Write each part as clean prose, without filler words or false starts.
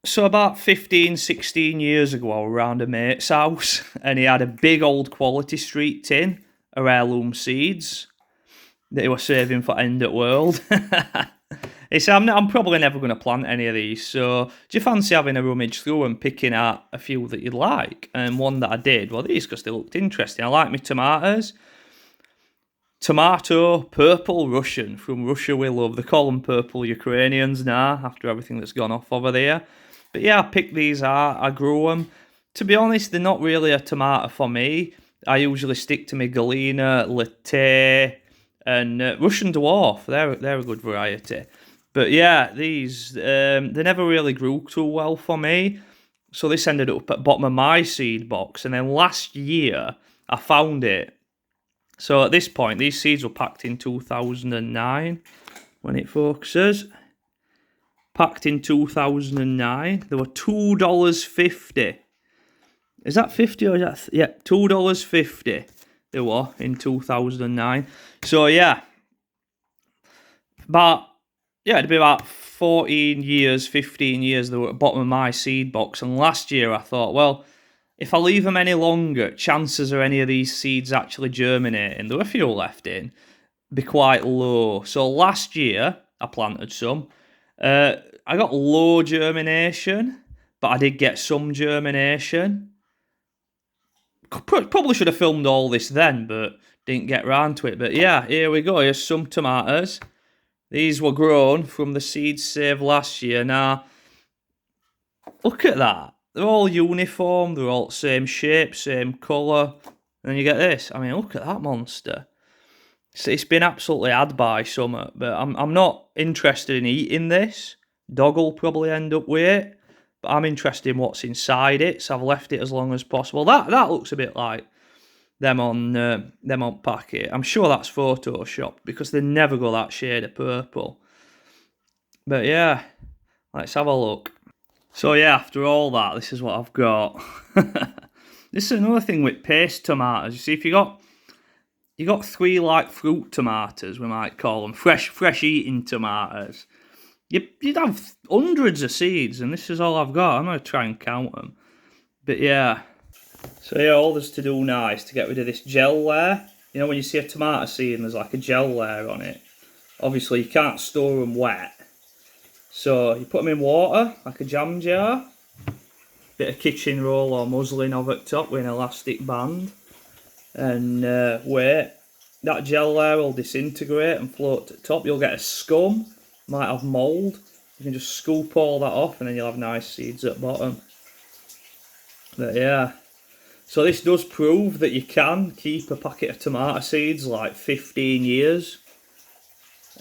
So about 15, 16 years ago, I was around a mate's house and he had a big old Quality Street tin of heirloom seeds that he was saving for end of world. He said, I'm probably never going to plant any of these, so do you fancy having a rummage through and picking out a few that you'd like? And one that I did, well, these because they looked interesting. I like my tomatoes. Tomato, purple Russian, from Russia we love. They call them purple Ukrainians now, after everything that's gone off over there. But yeah, I picked these out, I grew them. To be honest, they're not really a tomato for me. I usually stick to my Galena, Latte, and Russian Dwarf. They're a good variety. But yeah, these, they never really grew too well for me. So this ended up at bottom of my seed box. And then last year, I found it. So at this point, these seeds were packed in 2009, when it focuses. Packed in 2009. They were $2.50. Is that 50 or is that... Yeah, $2.50 they were in 2009. So yeah. It'd be about 14 years, 15 years they were at the bottom of my seed box. And last year I thought, well, if I leave them any longer, chances of any of these seeds actually germinating, there were a few left in, be quite low. So last year, I planted some. I got low germination, but I did get some germination. Probably should have filmed all this then, but didn't get round to it. But yeah, here we go. Here's some tomatoes. These were grown from the seeds saved last year. Now, look at that. They're all uniform. They're all the same shape, same colour. And then you get this. I mean, look at that monster. It's been absolutely had by summer, but I'm not interested in eating this. Dog will probably end up with it, but I'm interested in what's inside it, so I've left it as long as possible. That looks a bit like them on packet. I'm sure that's photoshopped because they never go that shade of purple. But yeah, let's have a look. So yeah, after all that, this is what I've got. This is another thing with paste tomatoes. You see, if you got three like fruit tomatoes, we might call them fresh eating tomatoes. You'd have hundreds of seeds, and this is all I've got. I'm gonna try and count them. But yeah. So yeah, all there's to do now is to get rid of this gel layer. You know when you see a tomato seed and there's like a gel layer on it. Obviously you can't store them wet. So you put them in water, like a jam jar. Bit of kitchen roll or muslin over the top with an elastic band. And wait. That gel layer will disintegrate and float to the top. You'll get a scum. Might have mould. You can just scoop all that off and then you'll have nice seeds at the bottom. But yeah. So this does prove that you can keep a packet of tomato seeds like 15 years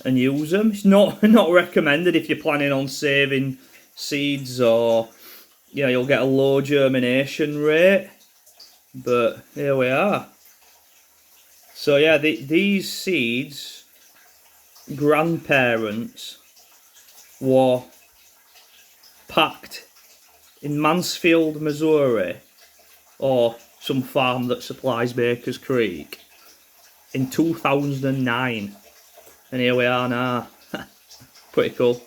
and use them. It's not recommended if you're planning on saving seeds or you'll get a low germination rate. But here we are. So yeah, these seeds, grandparents were packed in Mansfield, Missouri, or some farm that supplies Baker's Creek, in 2009. And here we are now. Pretty cool.